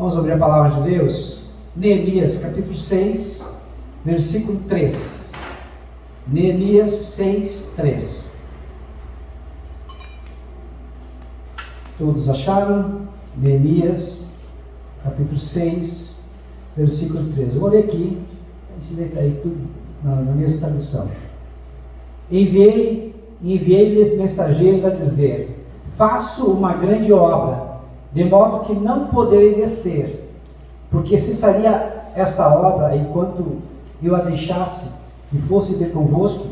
Vamos abrir a palavra de Deus? Neemias, capítulo 6, versículo 3. Neemias 6, 3. Todos acharam? Neemias, capítulo 6, versículo 3. Eu vou ler aqui, a gente lê aí tudo na mesma tradução. Enviei-lhes mensageiros a dizer: faço uma grande obra, de modo que não poderei descer, porque cessaria esta obra enquanto eu a deixasse e fosse ter convosco.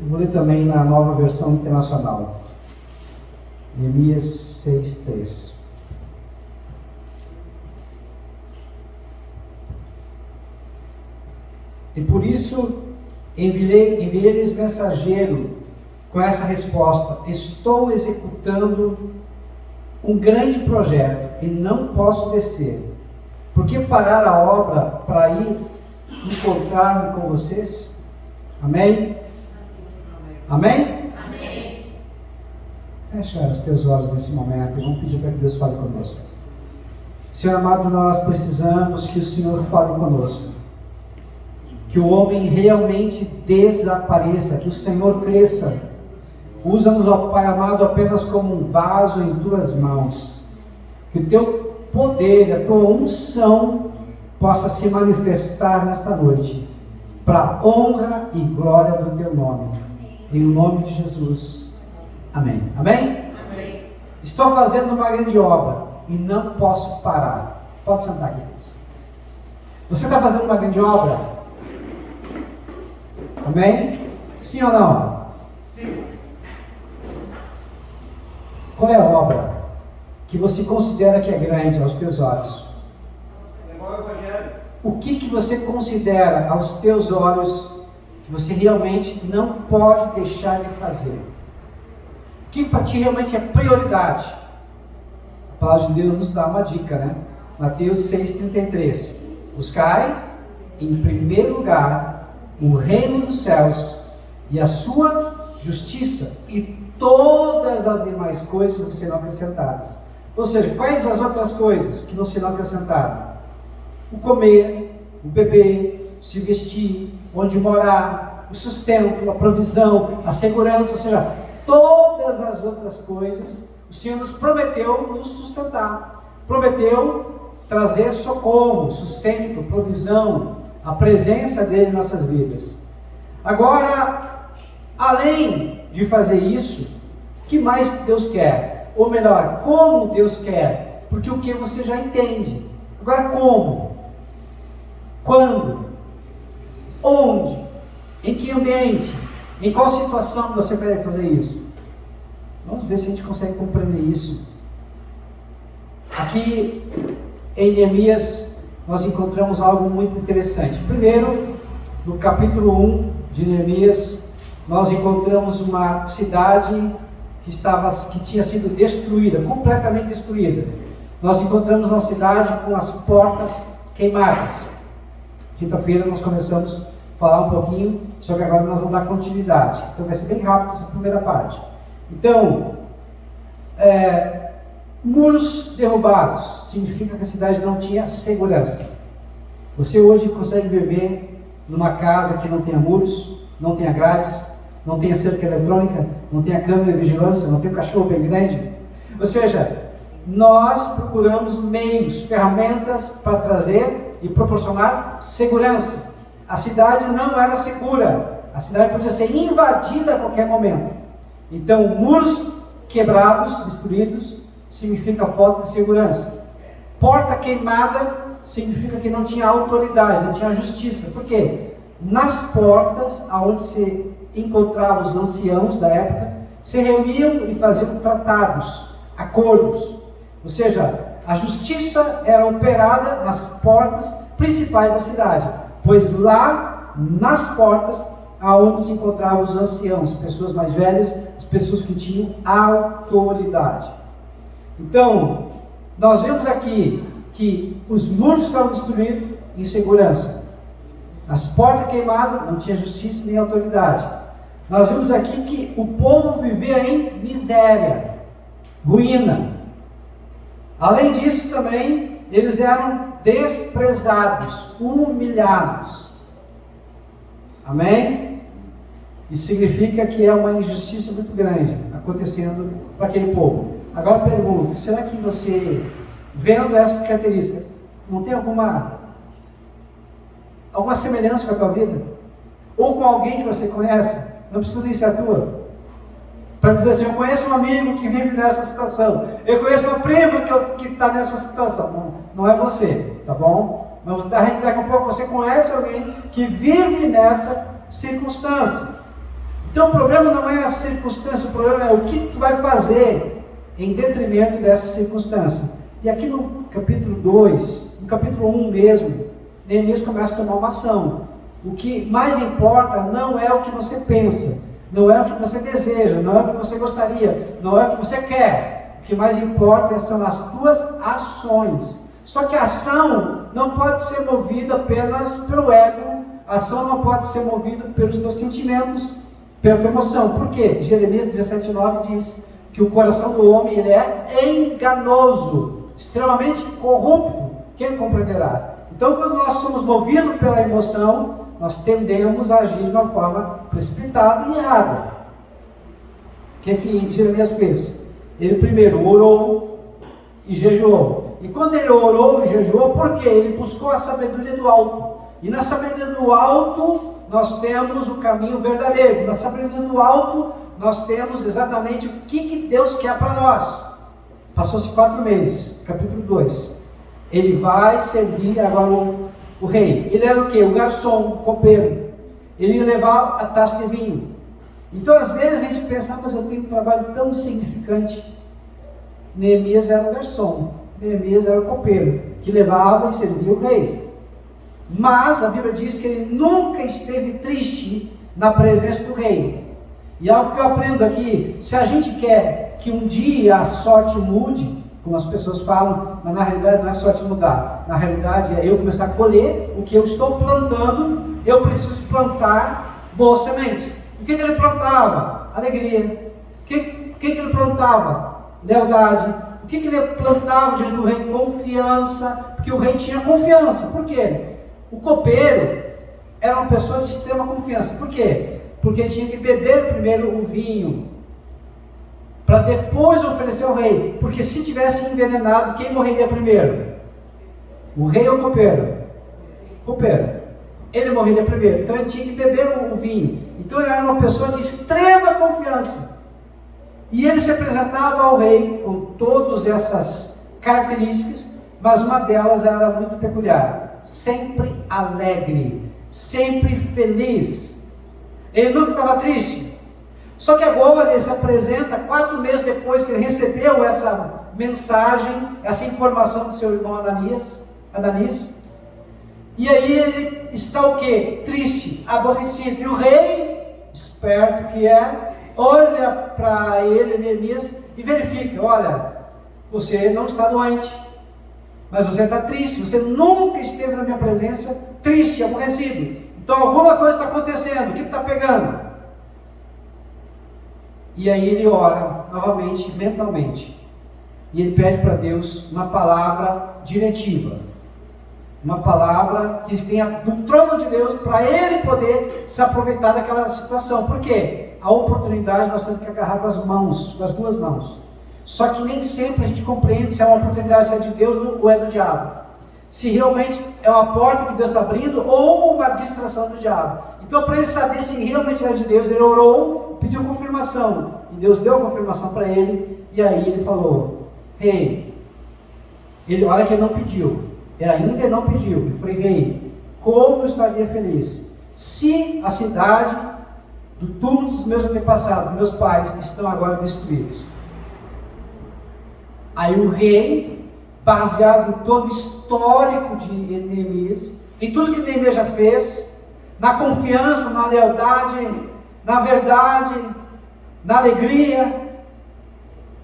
Eu vou ler também na Nova Versão Internacional. Neemias 6, 3. E por isso enviei-lhes mensageiro com essa resposta: estou executando um grande projeto e não posso descer. Por que parar a obra para ir encontrar-me com vocês? Amém? Amém? Amém. Fecha os teus olhos nesse momento e vamos pedir para que Deus fale conosco. Senhor amado, nós precisamos que o Senhor fale conosco. Que o homem realmente desapareça, que o Senhor cresça. Usa-nos, ó Pai amado, apenas como um vaso em tuas mãos. Que o teu poder, a tua unção possa se manifestar nesta noite, para a honra e glória do teu nome. Em nome de Jesus. Amém. Amém? Amém. Estou fazendo uma grande obra e não posso parar. Pode sentar aqui. Você está fazendo uma grande obra? Amém? Sim ou não? Sim. Qual é a obra que você considera que é grande aos teus olhos? O que você considera aos teus olhos que você realmente não pode deixar de fazer? O que para ti realmente é prioridade? A palavra de Deus nos dá uma dica, né? Mateus 6,33. Buscai em primeiro lugar o reino dos céus e a sua justiça, e todas as demais coisas serão acrescentadas. Ou seja, quais as outras coisas que não serão acrescentadas? O comer, o beber, se vestir, onde morar, o sustento, a provisão, a segurança, ou seja, todas as outras coisas o Senhor nos prometeu nos sustentar, prometeu trazer socorro, sustento, provisão, a presença dele em nossas vidas. Agora, além de fazer isso, o que mais Deus quer? Ou melhor, como Deus quer? Porque o que você já entende. Agora, como? Quando? Onde? Em que ambiente? Em qual situação você vai fazer isso? Vamos ver se a gente consegue compreender isso. Aqui em Neemias nós encontramos algo muito interessante. Primeiro, no capítulo 1 de Neemias, nós encontramos uma cidade que tinha sido destruída, completamente destruída. Nós encontramos uma cidade com as portas queimadas. Quinta-feira nós começamos a falar um pouquinho, só que agora nós vamos dar continuidade. Então vai ser bem rápido essa primeira parte. Então, muros derrubados significa que a cidade não tinha segurança. Você hoje consegue viver numa casa que não tenha muros, não tenha grades, não tenha cerca eletrônica, não tenha câmera de vigilância, não tenha um cachorro bem grande? Ou seja, nós procuramos meios, ferramentas para trazer e proporcionar segurança. A cidade não era segura, a cidade podia ser invadida a qualquer momento. Então, muros quebrados, destruídos, significa falta de segurança. Porta queimada significa que não tinha autoridade, não tinha justiça. Por quê? Nas portas, onde se encontravam os anciãos da época, se reuniam e faziam tratados, acordos. Ou seja, a justiça era operada nas portas principais da cidade, pois lá, nas portas, aonde se encontravam os anciãos, pessoas mais velhas, as pessoas que tinham autoridade. Então, nós vemos aqui que os muros estavam destruídos, insegurança. As portas queimadas, não tinha justiça nem autoridade. Nós vemos aqui que o povo vivia em miséria, ruína. Além disso também, eles eram desprezados, humilhados. Amém? Isso significa que é uma injustiça muito grande acontecendo para aquele povo. Agora eu pergunto, será que você, vendo essas características, não tem alguma semelhança com a tua vida? Ou com alguém que você conhece? Não precisa nem ser a tua. Para dizer assim, eu conheço um amigo que vive nessa situação. Eu conheço uma prima que está nessa situação. Não é você, tá bom? Mas daqui a pouco você conhece alguém que vive nessa circunstância. Então o problema não é a circunstância, o problema é o que tu vai fazer em detrimento dessa circunstância. E aqui no capítulo 2, no capítulo 1 mesmo, Neemias começa a tomar uma ação. O que mais importa não é o que você pensa, não é o que você deseja, não é o que você gostaria, não é o que você quer. O que mais importa são as tuas ações. Só que a ação não pode ser movida apenas pelo ego, a ação não pode ser movida pelos teus sentimentos, pela tua emoção. Por quê? Jeremias 17,9 diz que o coração do homem ele é enganoso, extremamente corrupto. Quem compreenderá? Então, quando nós somos movidos pela emoção, nós tendemos a agir de uma forma precipitada e errada. O que Jeremias fez? Ele primeiro orou e jejuou. E quando ele orou e jejuou, por quê? Ele buscou a sabedoria do alto. E na sabedoria do alto, nós temos o caminho verdadeiro. Na sabedoria do alto, nós temos exatamente o que Deus quer para nós. Passou-se 4 meses, capítulo 2. Ele vai servir agora o rei. Ele era o quê? O garçom, o copeiro. Ele ia levar a taça de vinho. Então, às vezes, a gente pensa, mas eu tenho um trabalho tão insignificante. Neemias era o garçom. Neemias era o copeiro, que levava e servia o rei. Mas, a Bíblia diz que ele nunca esteve triste na presença do rei. E algo que eu aprendo aqui, se a gente quer que um dia a sorte mude, como as pessoas falam, mas na realidade não é sorte mudar. Na realidade é eu começar a colher o que eu estou plantando. Eu preciso plantar boas sementes. O que ele plantava? Alegria. O que ele plantava? Lealdade. O que ele plantava diante do rei? Confiança. Porque o rei tinha confiança. Por quê? O copeiro era uma pessoa de extrema confiança. Por quê? Porque ele tinha que beber primeiro o vinho, para depois oferecer ao rei. Porque se tivesse envenenado, quem morreria primeiro? O rei ou o copeiro? O copeiro. Ele morreria primeiro. Então ele tinha que beber o vinho. Então ele era uma pessoa de extrema confiança. E ele se apresentava ao rei com todas essas características, mas uma delas era muito peculiar. Sempre alegre, sempre feliz. Ele nunca estava triste. Só que agora ele se apresenta 4 meses depois que ele recebeu essa mensagem, essa informação do seu irmão Adanis. E aí ele está o quê? Triste, aborrecido. E o rei, esperto que é, olha para ele, Neemias, e verifica, olha, você não está doente, mas você está triste, você nunca esteve na minha presença triste, aborrecido. Então alguma coisa está acontecendo, o que está pegando? E aí ele ora novamente, mentalmente. E ele pede para Deus uma palavra diretiva. Uma palavra que venha do trono de Deus para ele poder se aproveitar daquela situação. Por quê? A oportunidade nós temos que agarrar com as mãos, com as 2 mãos. Só que nem sempre a gente compreende se é uma oportunidade se é de Deus ou é do diabo. Se realmente é uma porta que Deus está abrindo ou uma distração do diabo. Então, para ele saber se realmente é de Deus, ele orou, pediu confirmação. E Deus deu a confirmação para ele. E aí ele falou, rei, olha que ele não pediu. Ele ainda não pediu. Ele falou, rei, como eu estaria feliz se a cidade do túmulo dos meus antepassados, meus pais, estão agora destruídos. Aí o rei, baseado em todo o histórico de Neemias, em tudo que Neemias já fez, na confiança, na lealdade, na verdade, na alegria,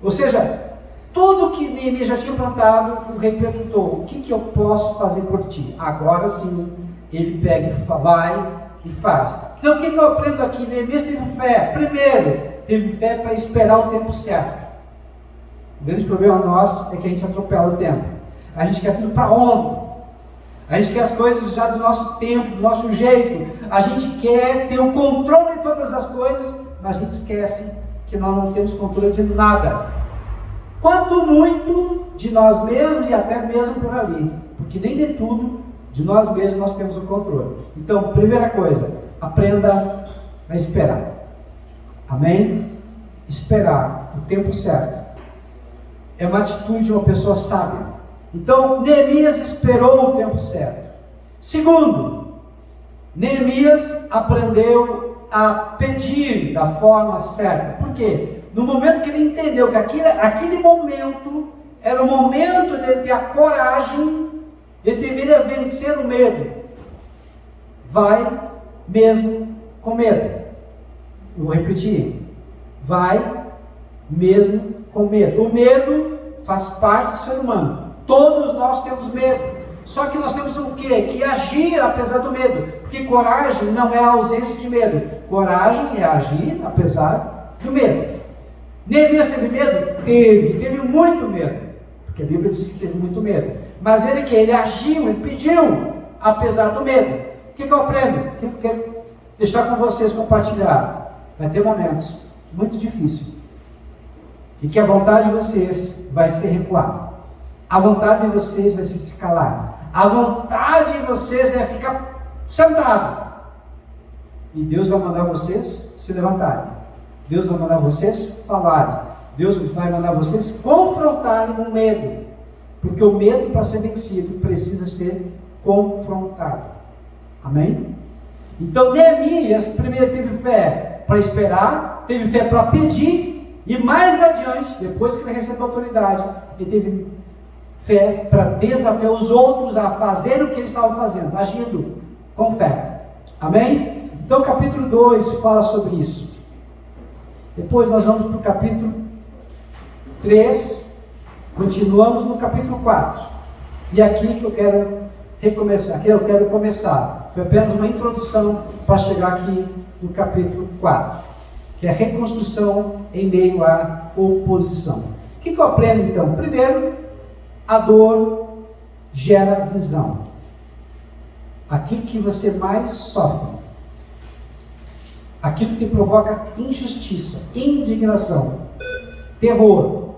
ou seja, tudo que Neemias já tinha plantado, o rei perguntou, o que eu posso fazer por ti? Agora sim, ele pega e vai e faz. Então o que eu aprendo aqui? Neemias teve fé. Primeiro, teve fé para esperar o tempo certo. O grande problema nosso é que a gente atropela o tempo. A gente quer tudo para ontem. A gente quer as coisas já do nosso tempo, do nosso jeito. A gente quer ter o controle de todas as coisas, mas a gente esquece que nós não temos controle de nada. Quanto muito de nós mesmos e até mesmo por ali. Porque nem de tudo de nós mesmos nós temos o controle. Então, primeira coisa, aprenda a esperar. Amém? Esperar o tempo certo é uma atitude de uma pessoa sábia. Então, Neemias esperou o tempo certo. Segundo, Neemias aprendeu a pedir da forma certa. Por quê? No momento que ele entendeu que aquele momento era o momento de ele ter a coragem, ele deveria vencer o medo. Vai mesmo com medo. Eu vou repetir. Vai mesmo com medo. O medo faz parte do ser humano. Todos nós temos medo. Só que nós temos o quê? Que agir apesar do medo. Porque coragem não é a ausência de medo. Coragem é agir apesar do medo. Neemias teve medo? Teve muito medo. Porque a Bíblia diz que teve muito medo. Mas ele agiu, ele pediu apesar do medo. O que eu aprendo? O que eu quero deixar com vocês, compartilhar? Vai ter momentos muito difíceis e que a vontade de vocês vai ser recuar. A vontade de vocês vai ser se calar. A vontade de vocês é ficar sentado. E Deus vai mandar vocês se levantarem. Deus vai mandar vocês falarem. Deus vai mandar vocês confrontarem o medo. Porque o medo, para ser vencido, precisa ser confrontado. Amém? Então, Neemias primeiro teve fé para esperar, teve fé para pedir, e mais adiante, depois que ele recebeu a autoridade, ele teve fé para desafiar os outros a fazer o que eles estavam fazendo, agindo com fé. Amém? Então, capítulo 2 fala sobre isso. Depois nós vamos para o capítulo 3, continuamos no capítulo 4. E aqui que eu quero recomeçar, foi apenas uma introdução para chegar aqui no capítulo 4, que é a reconstrução em meio à oposição. O que eu aprendo então? Primeiro, a dor gera visão. Aquilo que você mais sofre, aquilo que provoca injustiça, indignação, terror,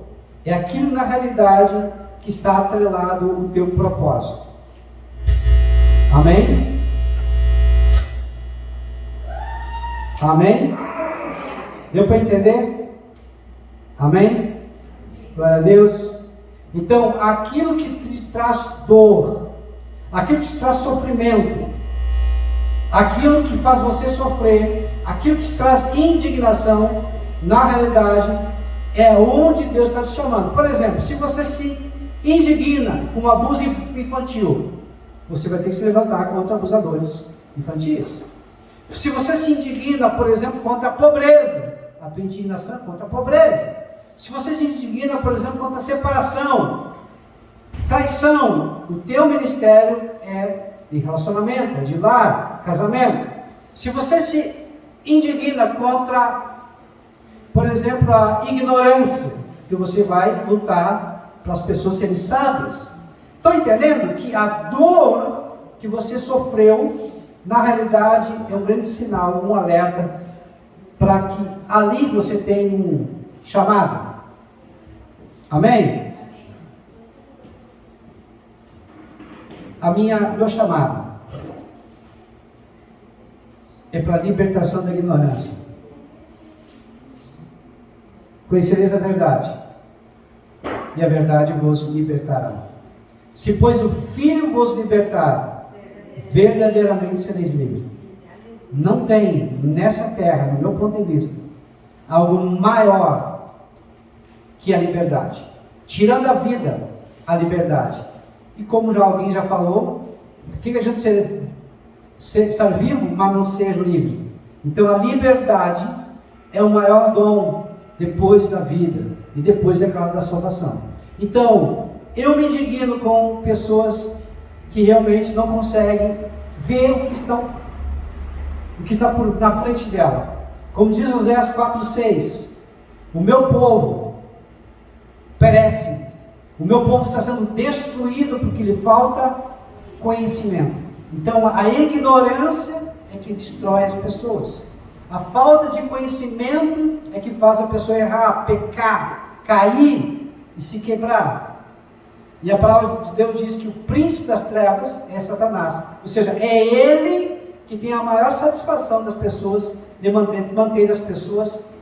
é aquilo na realidade que está atrelado ao teu propósito. Amém? Amém? Deu para entender? Amém? Glória a Deus. Então, aquilo que te traz dor, aquilo que te traz sofrimento, aquilo que faz você sofrer, aquilo que te traz indignação, na realidade, é onde Deus está te chamando. Por exemplo, se você se indigna com um abuso infantil, você vai ter que se levantar contra abusadores infantis. Se você se indigna, por exemplo, contra a pobreza, a tua indignação é contra a pobreza. Se você se indigna, por exemplo, contra a separação, traição, o teu ministério é de relacionamento, é de lar, casamento. Se você se indigna contra, por exemplo, a ignorância, que você vai lutar para as pessoas serem sábias. Estão entendendo que a dor que você sofreu, na realidade, é um grande sinal, um alerta, para que ali você tenha um chamado. Amém? Meu chamado é para a libertação da ignorância. Conhecereis a verdade, e a verdade vos libertará. Se, pois, o Filho vos libertar, verdadeiramente sereis livres. Não tem nessa terra, no meu ponto de vista, algo maior que a liberdade. Tirando a vida, a liberdade. E como alguém já falou, o que adianta estar vivo, mas não ser livre? Então a liberdade é o maior dom depois da vida e depois, é claro, da salvação. Então, eu me indigno com pessoas que realmente não conseguem ver o que está na frente dela. Como diz Oséias 4:6, o meu povo perece. O meu povo está sendo destruído porque lhe falta conhecimento. Então a ignorância é que destrói as pessoas. A falta de conhecimento é que faz a pessoa errar, pecar, cair e se quebrar. E a palavra de Deus diz que o príncipe das trevas é Satanás. Ou seja, é ele que tem a maior satisfação das pessoas, de manter as pessoas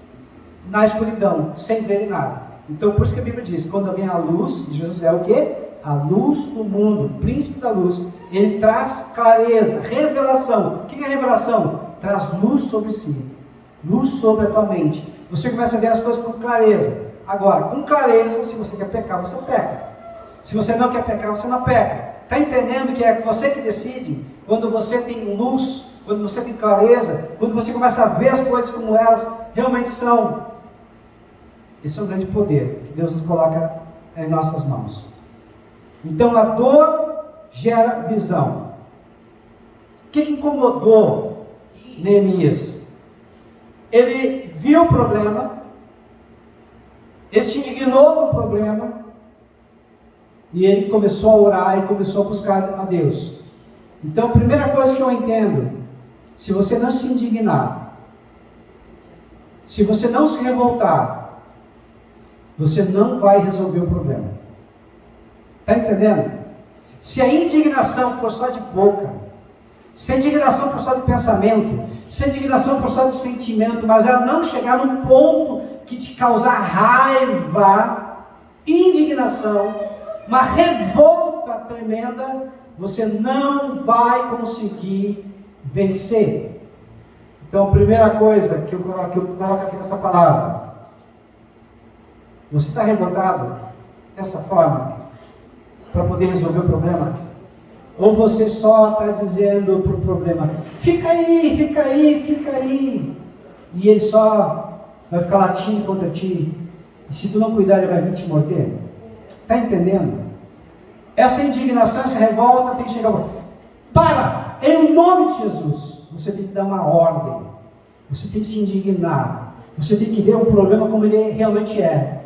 na escuridão, sem verem nada. Então por isso que a Bíblia diz, quando vem a luz, Jesus é o quê? A luz do mundo, o príncipe da luz. Ele traz clareza, revelação. O que é revelação? Traz luz sobre si, luz sobre a tua mente. Você começa a ver as coisas com clareza. Agora, com clareza, se você quer pecar, você peca. Se você não quer pecar, você não peca. Está entendendo que é você que decide? Quando você tem luz, quando você tem clareza, quando você começa a ver as coisas como elas realmente são. Esse é um grande poder que Deus nos coloca em nossas mãos. Então a dor gera visão. O que incomodou Neemias? Ele viu o problema, ele se indignou com o problema, e ele começou a orar e começou a buscar a Deus. Então a primeira coisa que eu entendo, se você não se indignar, se você não se revoltar, você não vai resolver o problema. Está entendendo? Se a indignação for só de boca, se a indignação for só de pensamento, se a indignação for só de sentimento, mas ela não chegar no ponto que te causar raiva, indignação, uma revolta tremenda, você não vai conseguir vencer. Então a primeira coisa que eu coloco aqui nessa palavra, você está revoltado dessa forma para poder resolver o problema? Ou você só está dizendo para o problema, fica aí, fica aí, fica aí, e ele só vai ficar latindo contra ti, e se tu não cuidar ele vai vir te morder? Está entendendo? Essa indignação, essa revolta tem que chegar. Para! Em nome de Jesus, você tem que dar uma ordem, você tem que se indignar, você tem que ver o problema como ele realmente é.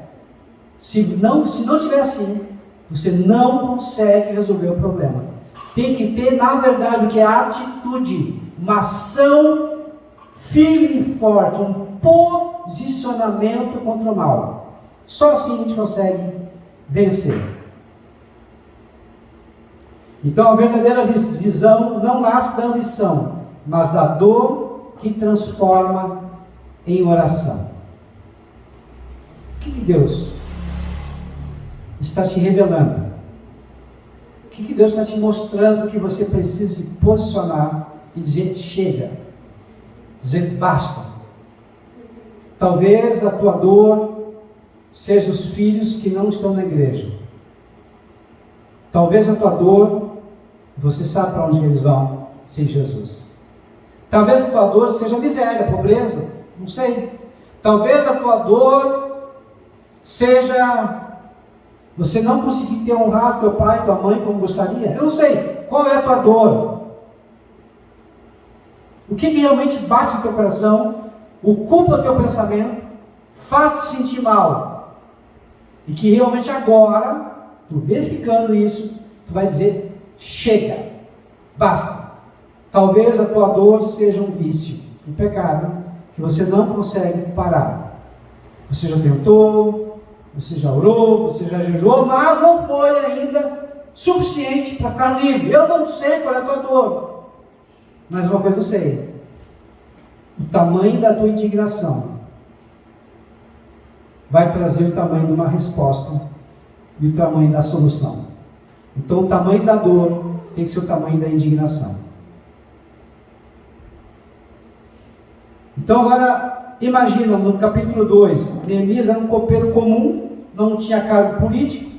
Se não tiver assim, você não consegue resolver o problema. Tem que ter, na verdade, o que é a atitude, uma ação firme e forte, um posicionamento contra o mal. Só assim a gente consegue vencer. Então a verdadeira visão não nasce da ambição, mas da dor que transforma em oração. O que Deus está te revelando? O que Deus está te mostrando que você precisa se posicionar e dizer chega, dizer basta? Talvez a tua dor seja os filhos que não estão na igreja. Talvez a tua dor, você sabe para onde eles vão, sem Jesus. Talvez a tua dor seja miséria, pobreza, não sei. Talvez a tua dor seja você não conseguir ter honrado teu pai, tua mãe como gostaria. Eu não sei, qual é a tua dor? O que realmente bate no teu coração, ocupa o teu pensamento, faz te sentir mal, e que realmente agora, tu verificando isso, tu vai dizer, chega, basta. Talvez a tua dor seja um vício, um pecado, que você não consegue parar. Você já tentou, você já orou, você já jejuou, mas não foi ainda suficiente para ficar livre. Eu não sei qual é a tua dor, mas uma coisa eu sei: o tamanho da tua indignação vai trazer o tamanho de uma resposta e o tamanho da solução. Então o tamanho da dor tem que ser o tamanho da indignação. Então agora imagina, no capítulo 2, Neemias era um copeiro comum, não tinha cargo político,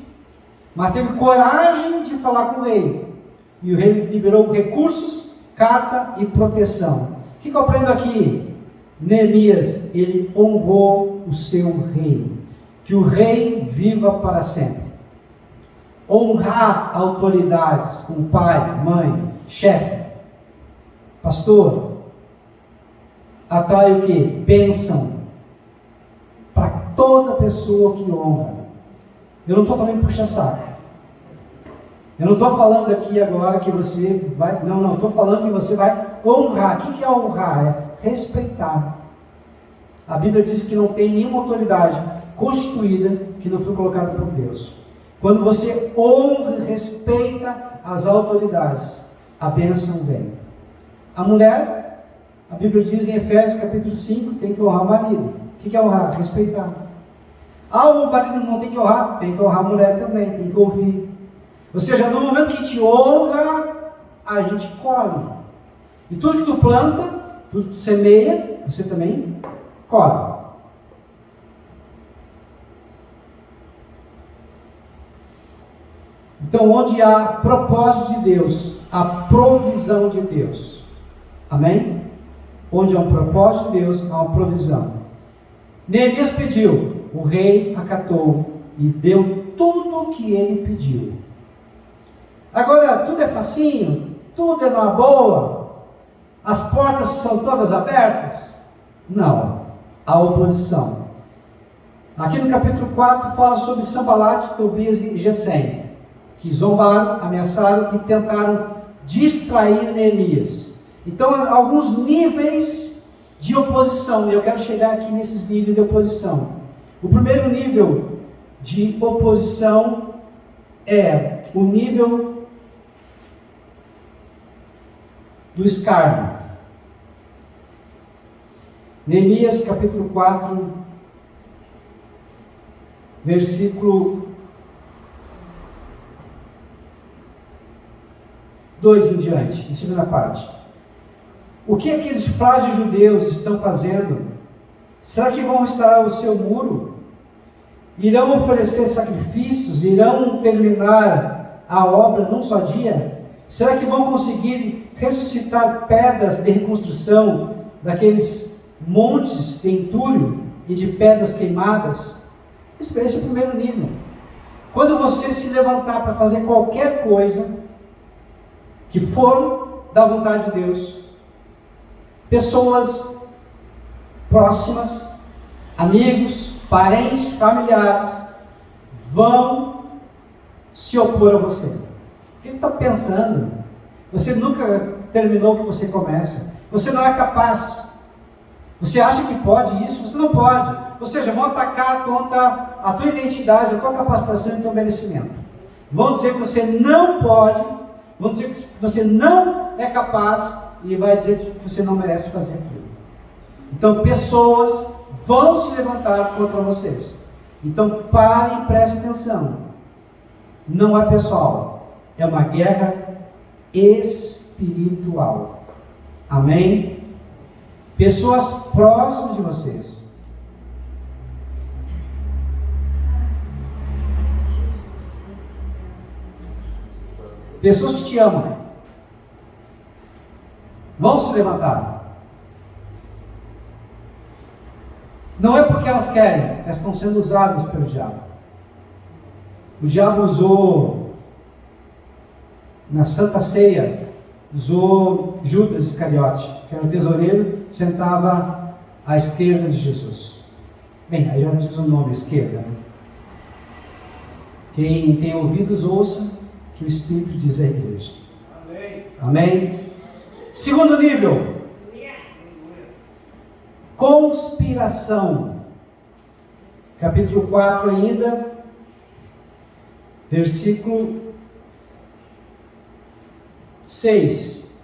mas teve coragem de falar com o rei. E o rei liberou recursos, carta e proteção. O que eu aprendo aqui? Neemias, ele honrou o seu rei. Que o rei viva para sempre. Honrar autoridades como pai, mãe, chefe, pastor, atrai o que? Bênção para toda pessoa que honra. Eu não estou falando de puxar saco. Eu não estou falando aqui agora que você vai... Não, estou falando que você vai honrar. O que é honrar? É respeitar. A Bíblia diz que não tem nenhuma autoridade constituída que não foi colocada por Deus. Quando você honra e respeita as autoridades, a bênção vem. A mulher, a Bíblia diz em Efésios capítulo 5, tem que honrar o marido. O que é honrar? Respeitar. O marido não tem que honrar a mulher também, tem que ouvir. Ou seja, no momento que a gente honra, a gente colhe. E tudo que tu planta, tudo que tu semeia, você também colhe. Então, onde há propósito de Deus, há provisão de Deus. Amém? Onde há um propósito de Deus, há uma provisão. Neemias pediu, o rei acatou e deu tudo o que ele pediu. Agora, tudo é facinho? Tudo é numa boa? As portas são todas abertas? Não. Há oposição. Aqui no capítulo 4 fala sobre Sanbalate, Tobias e Gesem, que zombaram, ameaçaram e tentaram distrair Neemias. Então, alguns níveis de oposição, e eu quero chegar aqui nesses níveis de oposição. O primeiro nível de oposição é o nível do escárnio. Neemias capítulo 4, versículo 2 em diante, em segunda parte. O que aqueles frágeis judeus estão fazendo? Será que vão restaurar o seu muro? Irão oferecer sacrifícios? Irão terminar a obra num só dia? Será que vão conseguir ressuscitar pedras de reconstrução daqueles montes de entulho e de pedras queimadas? Esse é o primeiro nível. Quando você se levantar para fazer qualquer coisa que for da vontade de Deus, pessoas próximas, amigos, parentes, familiares, vão se opor a você. O que ele está pensando? Você nunca terminou o que você começa. Você não é capaz. Você acha que pode isso? Você não pode. Ou seja, vão atacar contra a tua identidade, a tua capacitação e o teu merecimento. Vão dizer que você não pode, vão dizer que você não é capaz e vai dizer que você não merece fazer aquilo. Então, pessoas vão se levantar contra vocês. Então, pare e preste atenção. Não é pessoal, é uma guerra espiritual. Amém? Pessoas próximas de vocês. Pessoas que te amam vão se levantar. Não é porque elas querem, elas estão sendo usadas pelo diabo. O diabo usou na Santa Ceia, usou Judas Iscariote, que era o tesoureiro, sentava à esquerda de Jesus. Bem, aí já diz o nome, esquerda. Né? Quem tem ouvidos, ouça que o Espírito diz à igreja. Amém. Amém. Segundo nível. Conspiração. Capítulo 4 ainda, versículo 6.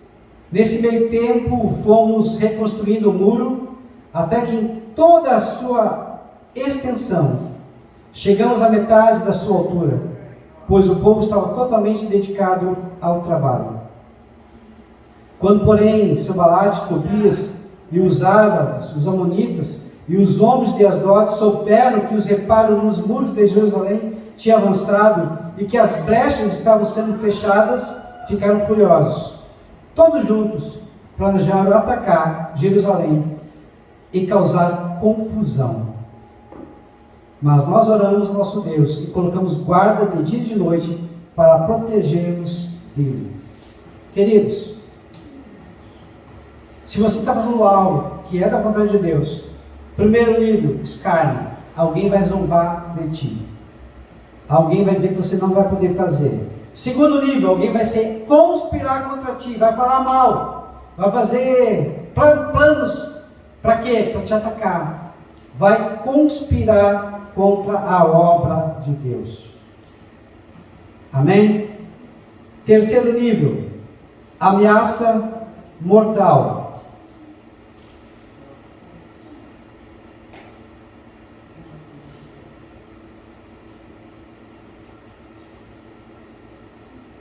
Nesse meio tempo fomos reconstruindo o muro, até que em toda a sua extensão chegamos à metade da sua altura, pois o povo estava totalmente dedicado ao trabalho. Quando, porém, Sanbalate, Tobias e os árabes, os amonitas e os homens de Asdod souberam que os reparos nos muros de Jerusalém tinham avançado e que as brechas estavam sendo fechadas, ficaram furiosos. Todos juntos planejaram atacar Jerusalém e causar confusão. Mas nós oramos ao nosso Deus e colocamos guarda de dia e de noite para protegermos dele. Queridos, se você está fazendo algo que é da vontade de Deus, primeiro nível, escárnio, alguém vai zombar de ti. alguém vai dizer que você não vai poder fazer. Segundo nível, alguém vai se conspirar contra ti, vai falar mal, vai fazer planos, para quê? Para te atacar. Vai conspirar contra a obra de Deus. Amém? Terceiro nível, ameaça mortal.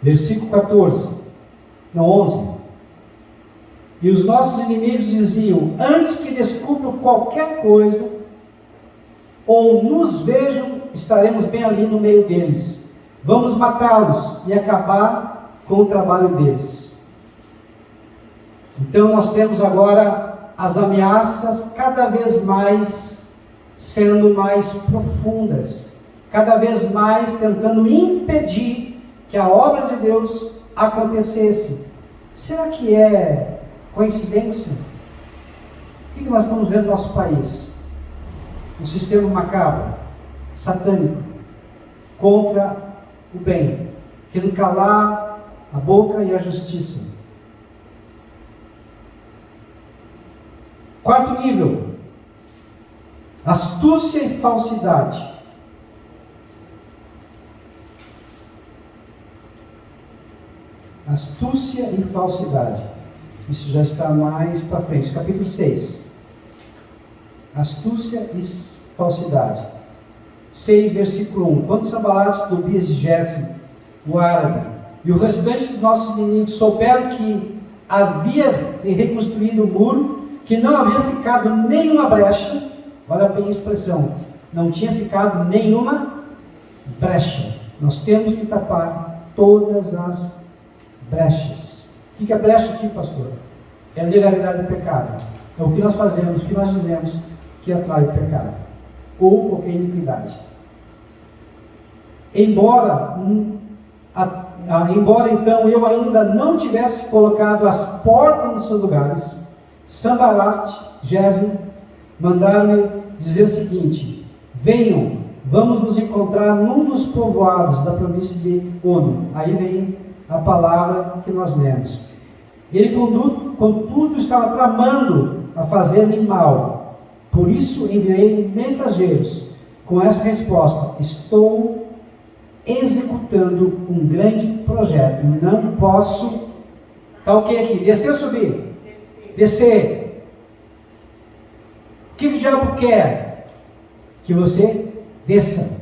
Versículo 11. E os nossos inimigos diziam: antes que descubram qualquer coisa, ou nos vejam, estaremos bem ali no meio deles. Vamos matá-los e acabar com o trabalho deles. Então nós temos agora as ameaças cada vez mais sendo mais profundas, cada vez mais tentando impedir que a obra de Deus acontecesse. Será que é coincidência? O que nós estamos vendo no nosso país? Um sistema macabro, satânico, contra o bem, querendo calar a boca e a justiça. Quarto nível, astúcia e falsidade. Astúcia e falsidade. Isso já está mais para frente, capítulo 6. Astúcia e falsidade. 6, versículo 1. Quando Sanballat, Tobias e Gesem, o árabe, e o restante dos nossos inimigos souberam que havia reconstruído o muro, que não havia ficado nenhuma brecha, olha bem a expressão, não tinha ficado nenhuma brecha. Nós temos que tapar todas as brechas. O que é brecha aqui, pastor? É a legalidade do pecado. É o que nós fazemos, o que nós dizemos que atrai o pecado, ou qualquer iniquidade. Embora então eu ainda não tivesse colocado as portas nos seus lugares, Sanballat, Gesem, mandaram-me dizer o seguinte: venham, vamos nos encontrar num dos povoados da província de Ono. Aí vem a palavra que nós lemos. Ele, contudo, estava tramando a fazer-me mal. Por isso enviei mensageiros com essa resposta: estou executando um grande projeto. Não posso. Está o que aqui? Descer ou subir? Descer. O que o diabo quer? Que você desça.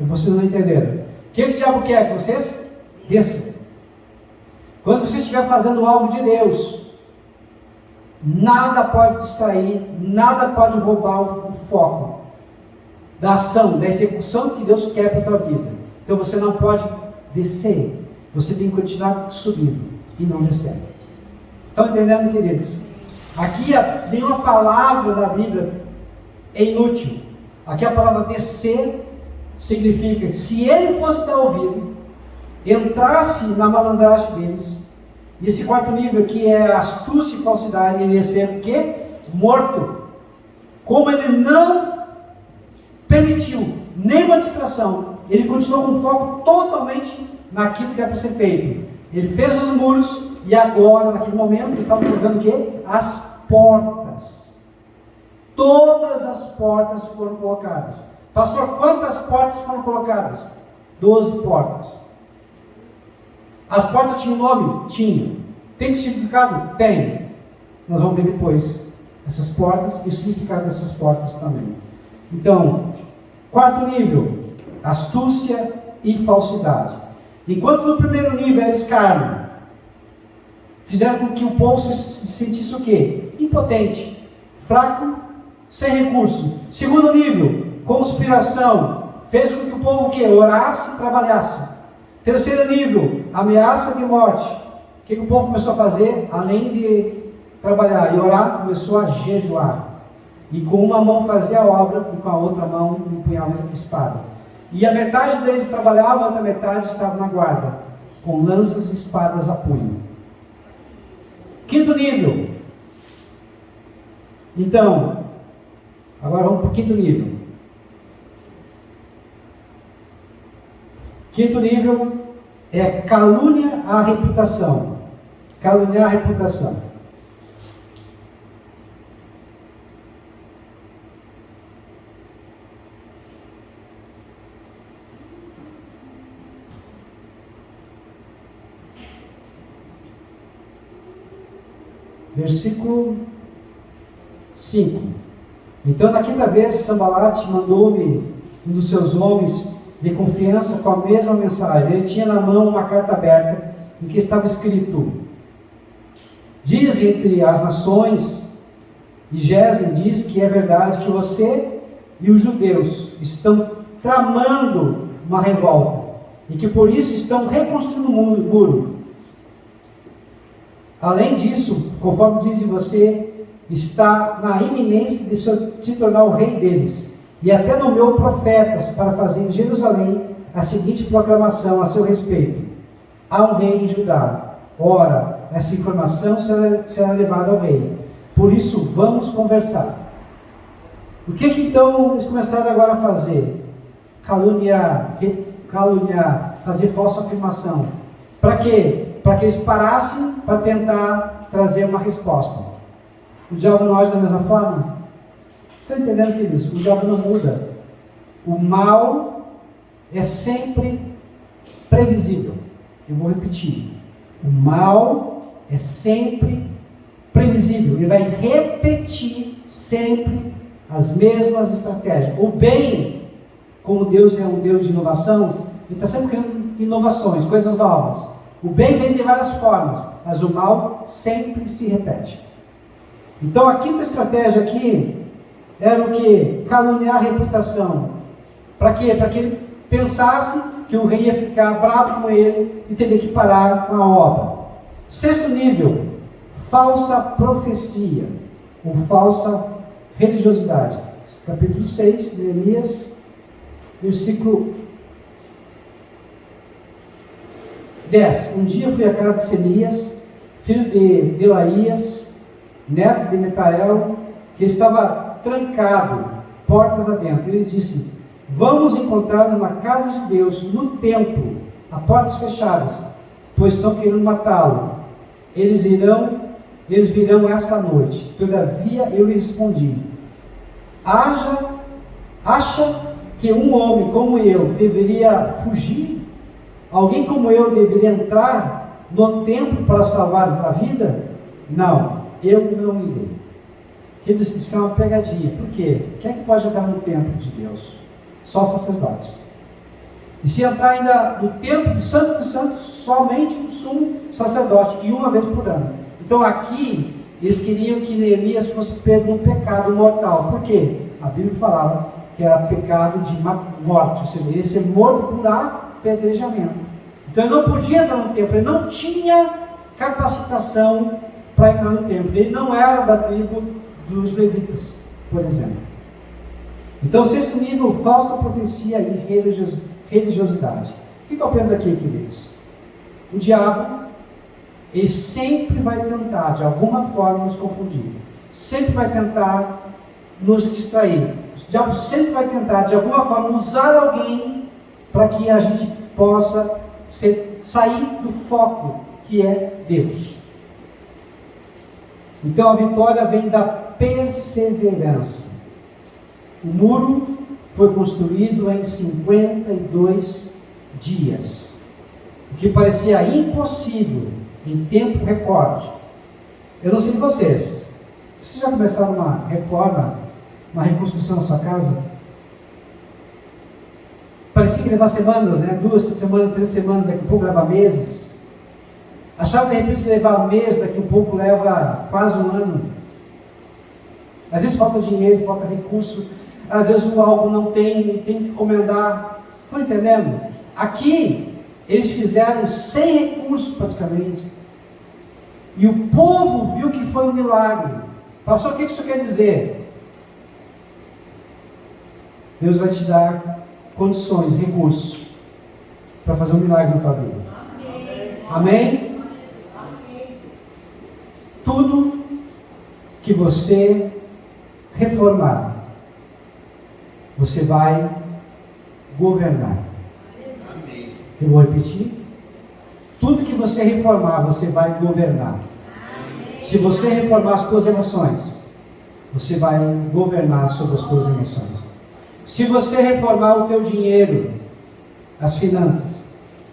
Vocês não entenderam. O que o diabo quer? Que vocês desçam. Quando você estiver fazendo algo de Deus, nada pode distrair, nada pode roubar o foco da ação, da execução que Deus quer para a tua vida. Então você não pode descer, você tem que continuar subindo e não descendo. Estão entendendo, queridos? Aqui nenhuma palavra na Bíblia é inútil. Aqui a palavra descer significa que se ele fosse dar ouvido, entrasse na malandragem deles, e esse quarto nível que é astúcia e falsidade, ele ia ser o quê? Morto. Como ele não permitiu nenhuma distração, ele continuou com foco totalmente naquilo que é para ser feito. Ele fez os muros e agora, naquele momento, ele estava colocando o quê? As portas. Todas as portas foram colocadas. Pastor, quantas portas foram colocadas? 12 portas. As portas tinham nome? Tinha. Tem significado? Tem. Nós vamos ver depois essas portas e o significado dessas portas também. Então, quarto nível, astúcia e falsidade. Enquanto no primeiro nível era escárnio, fizeram com que o povo se sentisse o quê? Impotente, fraco, sem recurso. Segundo nível, conspiração, fez com que o povo o quê? Orasse e trabalhasse. Terceiro nível, ameaça de morte. O que o povo começou a fazer? Além de trabalhar e orar, começou a jejuar. E com uma mão fazia a obra e com a outra mão empunhava a espada. E a metade deles trabalhava, a outra metade estava na guarda, com lanças e espadas a punho. Quinto nível. Então, agora vamos para o quinto nível. Quinto nível é calúnia à reputação. Caluniar a reputação. Versículo 5. Então, na quinta vez, Sambalat mandou-me um dos seus homens de confiança com a mesma mensagem. Ele tinha na mão uma carta aberta em que estava escrito: diz entre as nações, e Gesem diz que é verdade que você e os judeus estão tramando uma revolta e que por isso estão reconstruindo o muro. Além disso, conforme diz você, está na iminência de se tornar o rei deles. E até nomeou profetas para fazer em Jerusalém a seguinte proclamação a seu respeito: há um rei em Judá. Ora, essa informação será levada ao rei. Por isso, vamos conversar. O que então eles começaram agora a fazer? Caluniar, fazer falsa afirmação. Para quê? Para que eles parassem para tentar trazer uma resposta. O diabo não age da mesma forma? Você está entendendo, queridos? O diabo não muda. O mal é sempre previsível. Eu vou repetir. O mal é sempre previsível. Ele vai repetir sempre as mesmas estratégias. O bem, como Deus é um Deus de inovação, Ele está sempre criando inovações, coisas novas. O bem vem de várias formas, mas o mal sempre se repete. Então a quinta estratégia aqui era o que? Caluniar a reputação. Para quê? Para que ele pensasse que o rei ia ficar bravo com ele e teria que parar com a obra. Sexto nível, falsa profecia ou falsa religiosidade. Capítulo 6, Neemias, versículo 10. Um dia fui à casa de Semias, filho de Delaías, neto de Metael, que estava trancado, portas adentro. Ele disse: vamos encontrar-nos na casa de Deus, no templo, a portas fechadas, pois estão querendo matá-lo. Eles virão essa noite. Todavia eu lhe respondi: acha que um homem como eu deveria fugir? Alguém como eu deveria entrar no templo para salvar a vida? Não, eu não irei. Isso é uma pegadinha. Por quê? Quem é que pode entrar no templo de Deus? Só sacerdotes. E se entrar ainda no templo do Santo dos Santos, somente um sumo sacerdote, e uma vez por ano. Então aqui, eles queriam que Neemias fosse pego num pecado mortal. Por quê? A Bíblia falava que era pecado de morte, ou seja, ele ia ser morto por apedrejamento. Então ele não podia entrar no templo, ele não tinha capacitação para entrar no templo. Ele não era da tribo dos levitas, por exemplo. Então, sexto nível, falsa profecia e religiosidade. O que eu aprendo aqui, queridos? O diabo, ele sempre vai tentar, de alguma forma, nos confundir. Sempre vai tentar nos distrair. O diabo sempre vai tentar, de alguma forma, usar alguém para que a gente possa sair do foco, que é Deus. Então, a vitória vem da perseverança. O muro foi construído em 52 dias, o que parecia impossível em tempo recorde. Eu não sei de vocês já começaram uma reforma, uma reconstrução da sua casa? Parecia que ia levar semanas, né? 2 semanas, 3 semanas, daqui a pouco leva meses. Achava de repente levar um mês, daqui a pouco leva quase um ano. Às vezes falta dinheiro, falta recurso, às vezes o algo não tem e tem que encomendar. Estão entendendo? Aqui, eles fizeram sem recursos praticamente. E o povo viu que foi um milagre. Pastor, o que isso quer dizer? Deus vai te dar condições, recursos, para fazer um milagre na tua vida. Amém? Tudo que você reformar, você vai governar. Eu vou repetir. Tudo que você reformar, você vai governar. Se você reformar as tuas emoções, você vai governar sobre as tuas emoções. Se você reformar o teu dinheiro, as finanças,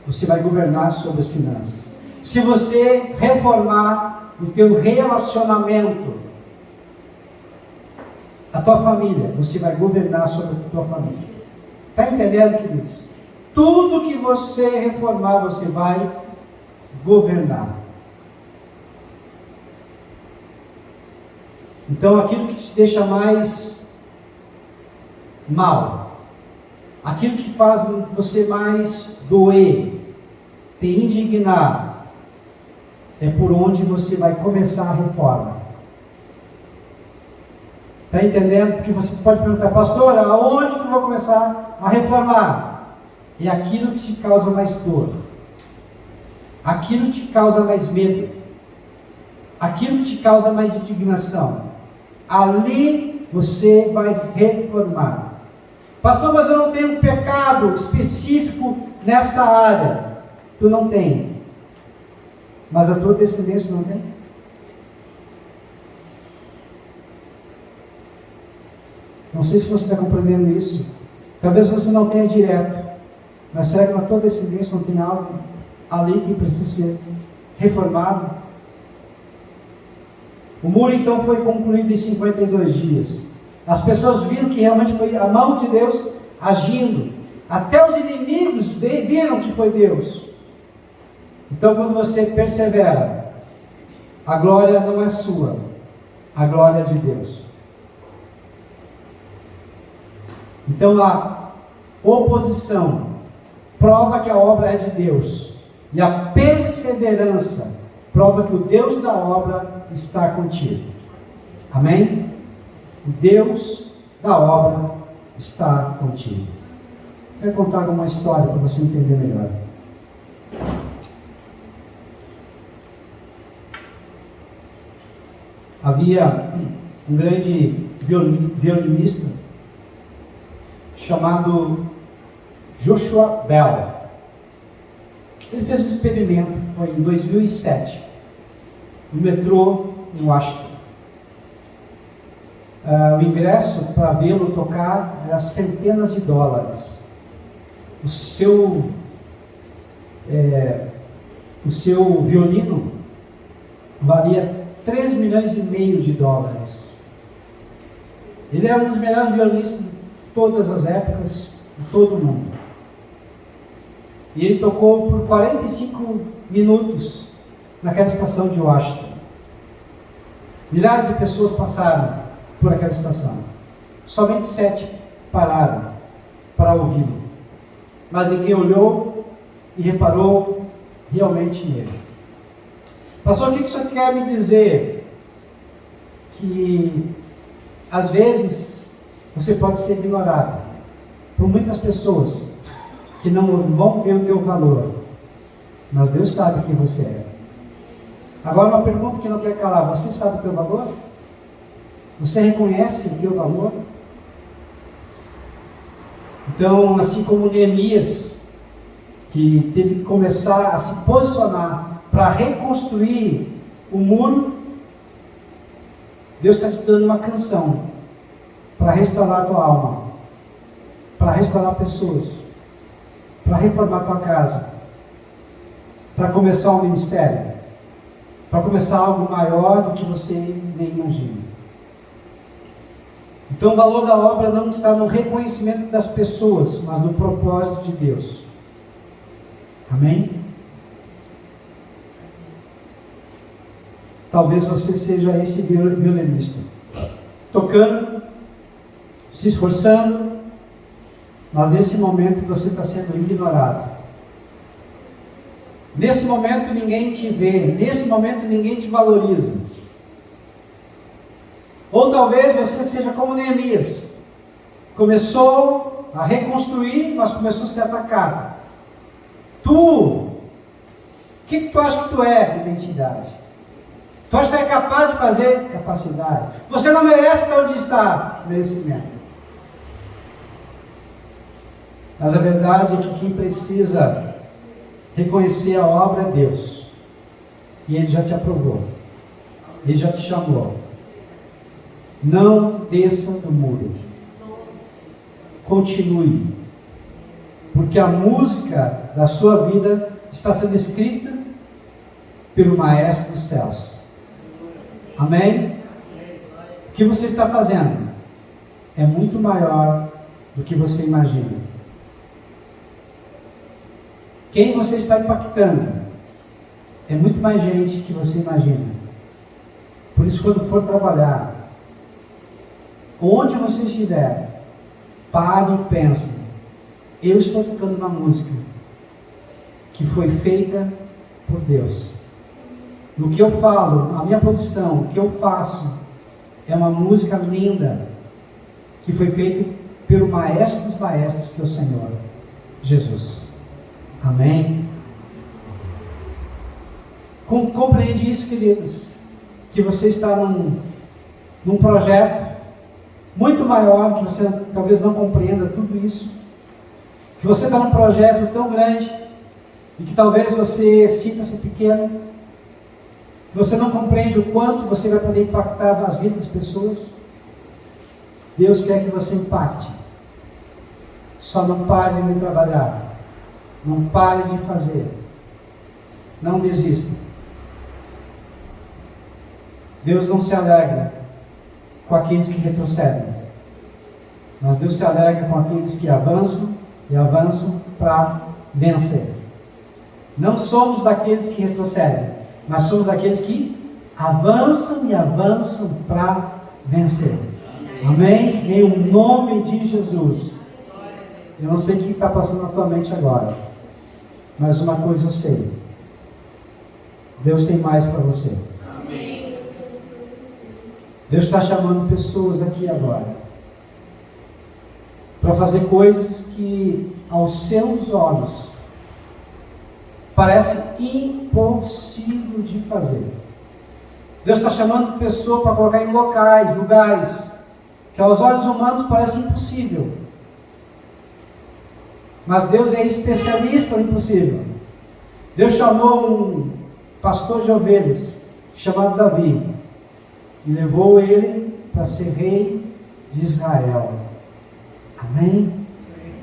você vai governar sobre as finanças. Se você reformar o teu relacionamento, a tua família, você vai governar sobre a tua família. Está entendendo, queridos? Tudo que você reformar, você vai governar. Então, aquilo que te deixa mais mal, aquilo que faz você mais doer, te indignar, é por onde você vai começar a reforma. Está entendendo? Porque você pode perguntar, pastor, aonde que eu vou começar a reformar? É aquilo que te causa mais dor, aquilo que te causa mais medo, aquilo que te causa mais indignação. Ali você vai reformar. Pastor, mas eu não tenho um pecado específico nessa área. Tu não tem. Mas a tua descendência não tem? Não sei se você está compreendendo isso. Talvez você não tenha direto. Mas será que na tua descendência não tem algo ali que precisa ser reformado? O muro então foi concluído em 52 dias. As pessoas viram que realmente foi a mão de Deus agindo. Até os inimigos viram que foi Deus. Então, quando você persevera, a glória não é sua, a glória é de Deus. Então, a oposição prova que a obra é de Deus. E a perseverança prova que o Deus da obra está contigo. Amém? O Deus da obra está contigo. Quero contar uma história para você entender melhor. Havia um grande violinista chamado Joshua Bell. Ele fez um experimento, foi em 2007, no metrô em Washington. O ingresso para vê-lo tocar era centenas de dólares. O seu violino valia 3 milhões e meio de dólares. Ele era um dos melhores violinistas de todas as épocas, de todo o mundo. E ele tocou por 45 minutos naquela estação de Washington. Milhares de pessoas passaram por aquela estação. Somente 7 pararam para ouvi-lo. Mas ninguém olhou e reparou realmente nele. Pastor, o que isso quer me dizer? Que às vezes você pode ser ignorado por muitas pessoas que não vão ver o teu valor, mas Deus sabe quem você é. Agora uma pergunta que não quer calar: você sabe o teu valor? Você reconhece o teu valor? Então, assim como Neemias, que teve que começar a se posicionar para reconstruir o muro, Deus está te dando uma canção para restaurar a tua alma, para restaurar pessoas, para reformar a tua casa, para começar um ministério, para começar algo maior do que você nem imagina. Então o valor da obra não está no reconhecimento das pessoas, mas no propósito de Deus. Amém? Talvez você seja esse violinista, tocando, se esforçando, mas nesse momento você está sendo ignorado. Nesse momento ninguém te vê, nesse momento ninguém te valoriza. Ou talvez você seja como Neemias, começou a reconstruir, mas começou a ser atacado. O que tu acha que tu é? Identidade. Tu acha que tu é capaz de fazer? Capacidade. Você não merece estar onde está? Merecimento. Mas a verdade é que quem precisa reconhecer a obra de Deus. E Ele já te aprovou. Ele já te chamou. Não desça do muro. Continue. Porque a música da sua vida está sendo escrita pelo Maestro dos céus. Amém? O que você está fazendo é muito maior do que você imagina. Quem você está impactando é muito mais gente que você imagina. Por isso, quando for trabalhar, onde você estiver, pare e pense: eu estou tocando uma música que foi feita por Deus. No que eu falo, a minha posição, o que eu faço, é uma música linda que foi feita pelo Maestro dos Maestros, que é o Senhor Jesus. Amém? Compreende isso, queridos, que você está num projeto muito maior, que você talvez não compreenda tudo isso, que você está num projeto tão grande e que talvez você sinta-se pequeno, que você não compreende o quanto você vai poder impactar as vidas das pessoas. Deus quer que você impacte. Só não pare de trabalhar. Não pare de fazer. Não desista. Deus não se alegra com aqueles que retrocedem, mas Deus se alegra com aqueles que avançam e avançam para vencer. Não somos daqueles que retrocedem, mas somos daqueles que avançam e avançam para vencer. Amém? Em o nome de Jesus. Eu não sei o que está passando na tua mente agora, mas uma coisa eu sei: Deus tem mais para você. Amém. Deus está chamando pessoas aqui agora para fazer coisas que aos seus olhos parece impossível de fazer. Deus está chamando pessoas para colocar em lugares que aos olhos humanos parece impossível. Mas Deus é especialista no impossível. Deus chamou um pastor de ovelhas chamado Davi e levou ele para ser rei de Israel. Amém?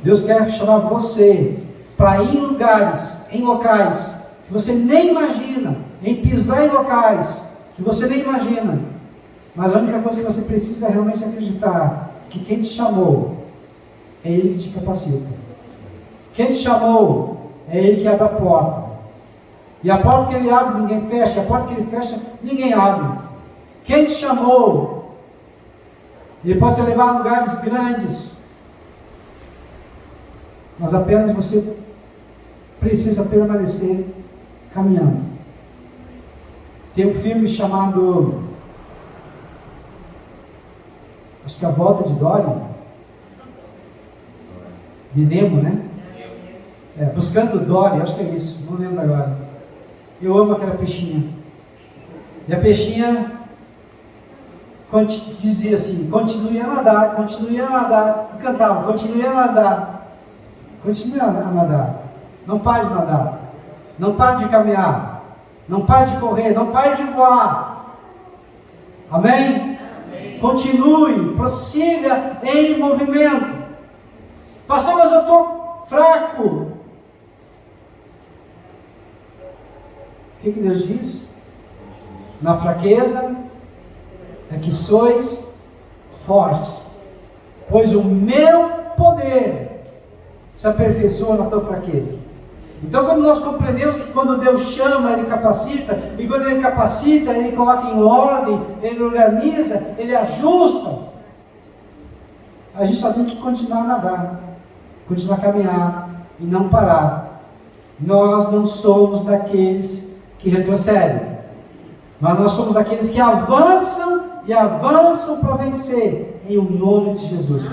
Deus quer chamar você para ir em locais que você nem imagina, em pisar em locais que você nem imagina. Mas a única coisa que você precisa realmente acreditar que quem te chamou é Ele que te capacita. Quem te chamou é Ele que abre a porta. E a porta que Ele abre, ninguém fecha. A porta que Ele fecha, ninguém abre. Quem te chamou, Ele pode te levar a lugares grandes, mas apenas você precisa permanecer caminhando. Tem um filme chamado, acho que A Volta de Dory, de Nemo, né? Buscando Dory, acho que é isso, não lembro agora. Eu amo aquela peixinha. E a peixinha dizia assim: continue a nadar, e cantava: continue a nadar, não pare de nadar, não pare de caminhar, não pare de correr, não pare de voar. Amém? Amém. Continue, prossiga em movimento. Pastor, mas eu estou fraco. O que Deus diz? Na fraqueza é que sois fortes, pois o meu poder se aperfeiçoa na tua fraqueza. Então, quando nós compreendemos que quando Deus chama, Ele capacita, e quando Ele capacita, Ele coloca em ordem, Ele organiza, Ele ajusta, a gente só tem que continuar a nadar, continuar a caminhar e não parar. Nós não somos daqueles que retrocedem, mas nós somos daqueles que avançam e avançam para vencer, em o nome de Jesus.